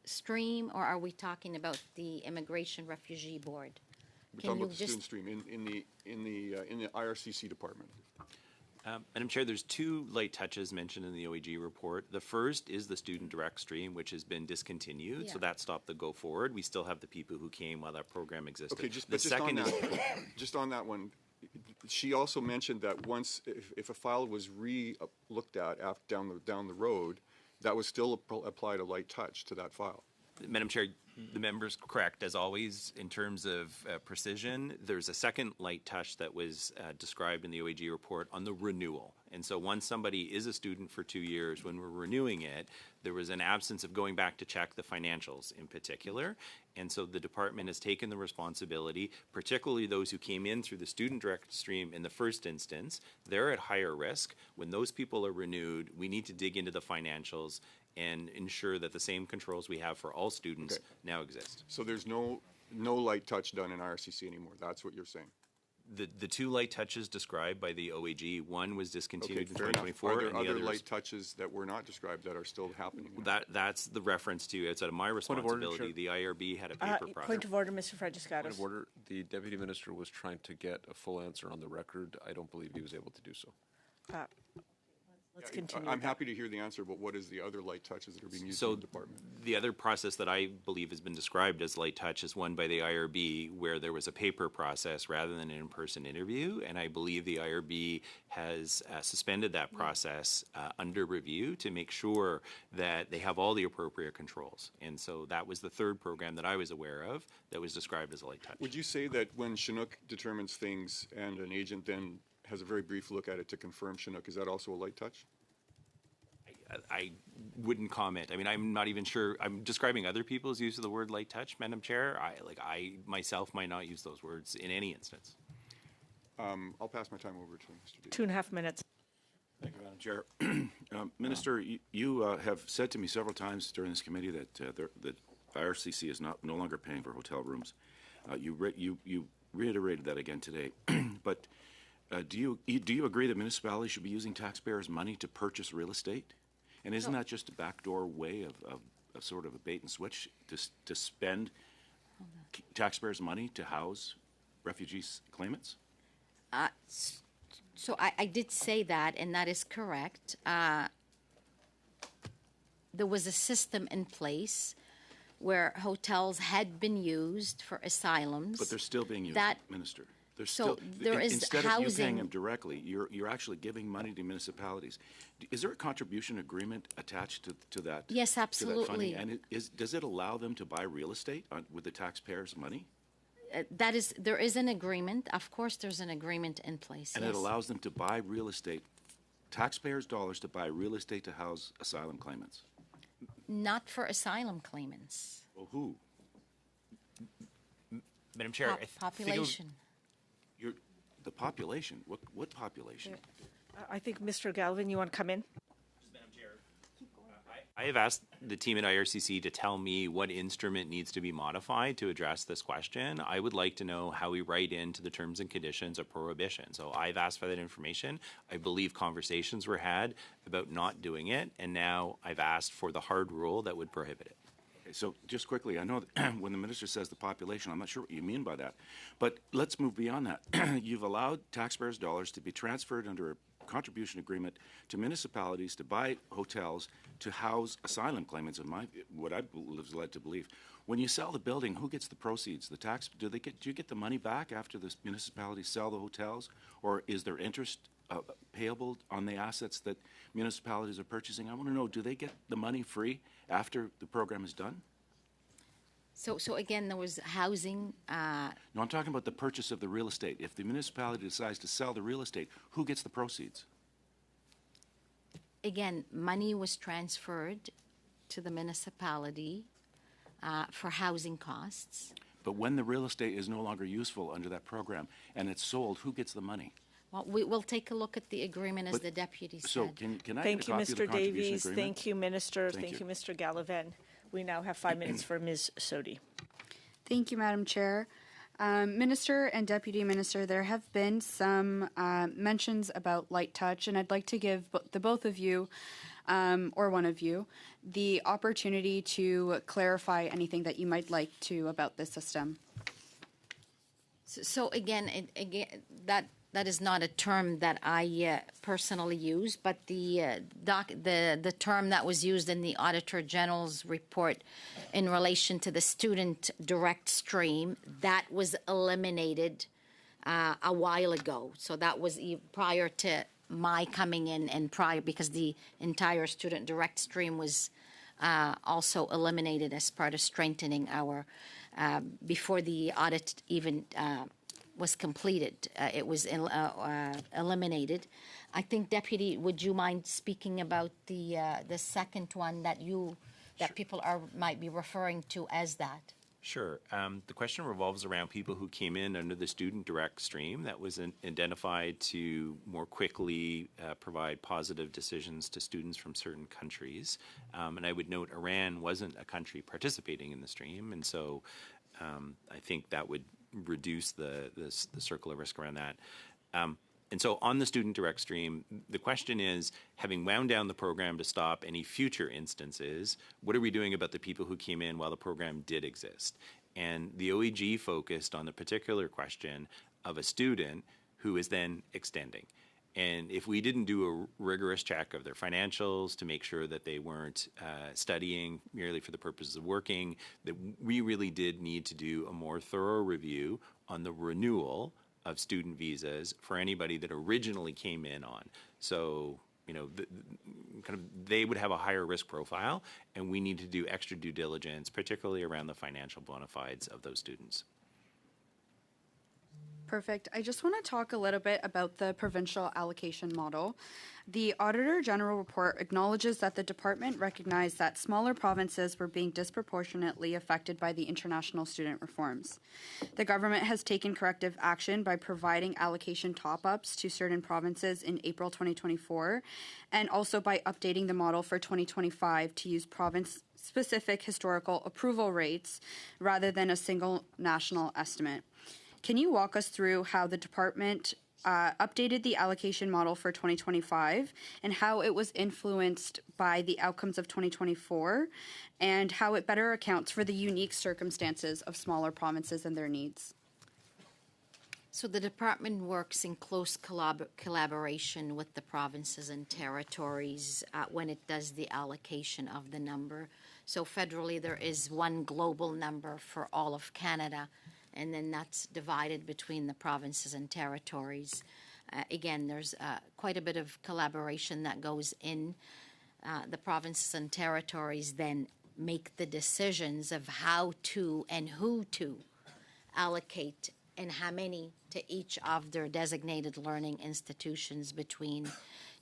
stream, or are we talking about the Immigration Refugee Board? We're talking about the student stream in the IRCC department. Madam Chair, there's 2 light touches mentioned in the OEG report. The first is the student direct stream, which has been discontinued, so that stopped the go forward. We still have the people who came while that program existed. Okay, just on that one, she also mentioned that once, if a file was looked at down the road, that was still apply to light touch to that file. Madam Chair, The member's correct, as always, in terms of precision. There's a second light touch that was described in the OAG report on the renewal. And so once somebody is a student for 2 years, when we're renewing it, there was an absence of going back to check the financials in particular. And so the department has taken the responsibility, particularly those who came in through the student direct stream in the first instance. They're at higher risk. When those people are renewed, we need to dig into the financials and ensure that the same controls we have for all students now exist. So there's no light touch done in IRCC anymore. That's what you're saying. The two light touches described by the OAG, one was discontinued in fair enough. 2024, Are there and the other others, light touches that were not described that are still happening? that's the reference to, outside of my order, responsibility. Chair. The IRB had a paper process. Point of order, Mr. Point of Fragiscatos. order, the Deputy Minister was trying to get a full answer on the record. I don't believe he was able to do so. Let's continue. I'm with that. happy to hear the answer, but what is the other light touches that are being used So in the department? the other process that I believe has been described as light touch is one by the IRB where there was a paper process rather than an in-person interview, and I believe the IRB has suspended that process under review to make sure that they have all the appropriate controls. And so that was the third program that I was aware of that was described as a light touch. Would you say that when Chinook determines things and an agent then has a very brief look at it to confirm Chinook, is that also a light touch? I wouldn't comment. I mean, I'm not even sure. I'm describing other people's use of the word light touch, Madam Chair. I myself might not use those words in any instance. I'll pass my time over to Mr. Davies. 2.5 minutes. Thank you, Madam Chair. Minister, you have said to me several times during this committee that that IRCC is no longer paying for hotel rooms. You reiterated that again today. But do you agree that municipalities should be using taxpayers' money to purchase real estate? And isn't that just a backdoor way of sort of a bait and switch to spend taxpayers' money to house refugees claimants? So I did say that, and that is correct. There was a system in place where hotels had been used for asylums. But they're still being used, Minister. There is instead housing. of you paying them directly, you're actually giving money to municipalities. Is there a contribution agreement attached to that? Yes, to that absolutely. funding? And does it allow them to buy real estate with the taxpayers' money? There is an agreement. Of course, there's an agreement in place. And yes. it allows them to buy real estate, taxpayers' dollars to buy real estate to house asylum claimants. Not for asylum claimants. Well, who? Madam Chair, I think it would- Population. The population. What population? I think, Mr. Galvin, you want to come in? I have asked the team at IRCC to tell me what instrument needs to be modified to address this question. I would like to know how we write into the terms and conditions of prohibition. So I've asked for that information. I believe conversations were had about not doing it, and now I've asked for the hard rule that would prohibit it. Okay, so just quickly, I know that when the minister says the population, I'm not sure what you mean by that. But let's move beyond that. You've allowed taxpayers' dollars to be transferred under a contribution agreement to municipalities to buy hotels to house asylum claimants, what I was led to believe. When you sell the building, who gets the proceeds? Do you get the money back after the municipalities sell the hotels, or is there interest payable on the assets that municipalities are purchasing? I want to know, do they get the money free after the program is done? So again, there was housing. No, I'm talking about the purchase of the real estate. If the municipality decides to sell the real estate, who gets the proceeds? Again, money was transferred to the municipality for housing costs. But when the real estate is no longer useful under that program and it's sold, who gets the money? Well, we'll take a look at the agreement, as the deputy said. So can I Thank get you, a copy of the Mr. contribution Davies. agreement? Thank you, Minister. Thank Thank you. you, Mr. Gallivan. We now have 5 minutes for Ms. Sodi. Thank you, Madam Chair. Minister and Deputy Minister, there have been some mentions about light touch, and I'd like to give the both of you, or one of you, the opportunity to clarify anything that you might like to about this system. So again, that is not a term that I personally use, but the term that was used in the Auditor General's report in relation to the student direct stream, that was eliminated a while ago. So that was prior to my coming in, and prior, because the entire student direct stream was also eliminated as part of strengthening our, before the audit even was completed, it was eliminated. I think, Deputy, would you mind speaking about the second one that people might be referring to as that? Sure. The question revolves around people who came in under the student direct stream that was identified to more quickly provide positive decisions to students from certain countries. And I would note Iran wasn't a country participating in the stream, and so I think that would reduce the circle of risk around that. And so on the student direct stream, the question is, having wound down the program to stop any future instances, what are we doing about the people who came in while the program did exist? And the OEG focused on the particular question of a student who is then extending. And if we didn't do a rigorous check of their financials to make sure that they weren't studying merely for the purposes of working, that we really did need to do a more thorough review on the renewal of student visas for anybody that originally came in on. So, they would have a higher risk profile, and we need to do extra due diligence, particularly around the financial bona fides of those students. Perfect. I just want to talk a little bit about the provincial allocation model. The Auditor General report acknowledges that the department recognized that smaller provinces were being disproportionately affected by the international student reforms. The government has taken corrective action by providing allocation top-ups to certain provinces in April 2024, and also by updating the model for 2025 to use province-specific historical approval rates rather than a single national estimate. Can you walk us through how the department updated the allocation model for 2025 and how it was influenced by the outcomes of 2024 and how it better accounts for the unique circumstances of smaller provinces and their needs? So the department works in close collaboration with the provinces and territories when it does the allocation of the number. So federally, there is one global number for all of Canada, and then that's divided between the provinces and territories. Again, there's quite a bit of collaboration that goes in. The provinces and territories then make the decisions of how to and who to allocate and how many to each of their designated learning institutions between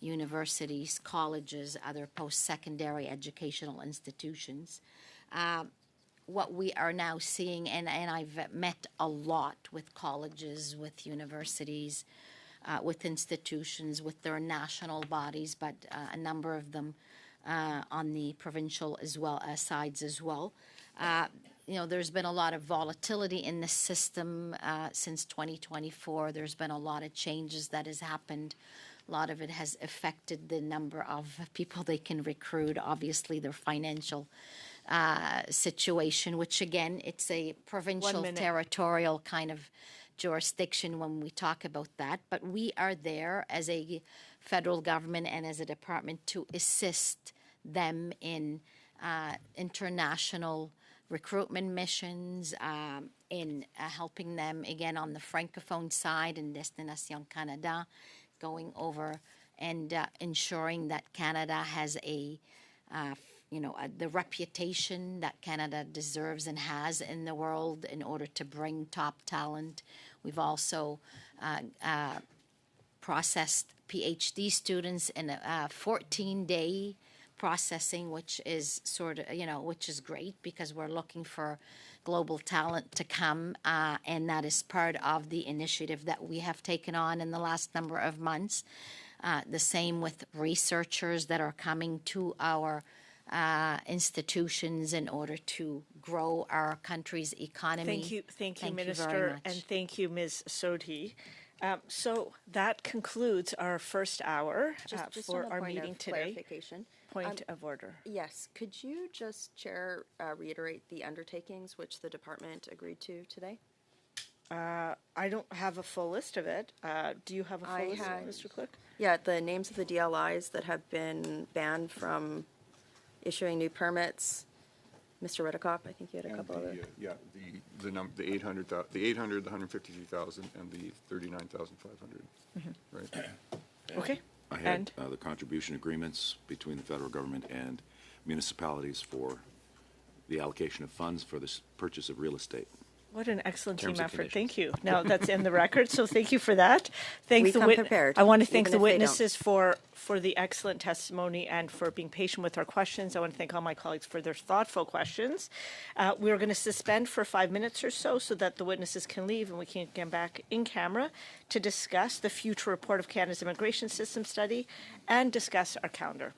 universities, colleges, other post-secondary educational institutions. What we are now seeing, and I've met a lot with colleges, with universities, with institutions, with their national bodies, but a number of them on the provincial as well sides as well. There's been a lot of volatility in the system since 2024. There's been a lot of changes that has happened. A lot of it has affected the number of people they can recruit, obviously their financial situation, which again, it's a provincial territorial kind of jurisdiction when we talk about that. But we are there as a federal government and as a department to assist them in international recruitment missions, in helping them again on the Francophone side in Destination Canada, going over and ensuring that Canada has the reputation that Canada deserves and has in the world in order to bring top talent. We've also processed PhD students in a 14-day processing, which is which is great because we're looking for global talent to come, and that is part of the initiative that we have taken on in the last number of months. The same with researchers that are coming to our institutions in order to grow our country's economy. Thank you, Minister, and thank you, Ms. Sodhi. So that concludes our first hour for our meeting today. Clarification. Point of order. Yes. Could you just, Chair, reiterate the undertakings which the department agreed to today? I don't have a full list of it. Do you have a full list, Mr. Clerk? Yeah, the names of the DLIs that have been banned from issuing new permits. Mr. Redekop, I think you had a couple of them. The 800, the 153,000, and the 39,500. Right. Okay. I had the contribution agreements between the federal government and municipalities for the allocation of funds for this purchase of real estate. What an excellent team Terms and effort. conditions. Thank you. Now, that's in the record, so thank you for that. Thank We the come prepared, I want to thank even the if they don't. witnesses for the excellent testimony and for being patient with our questions. I want to thank all my colleagues for their thoughtful questions. We're going to suspend for 5 minutes or so that the witnesses can leave and we can get back in camera to discuss the future report of Canada's immigration system study and discuss our calendar.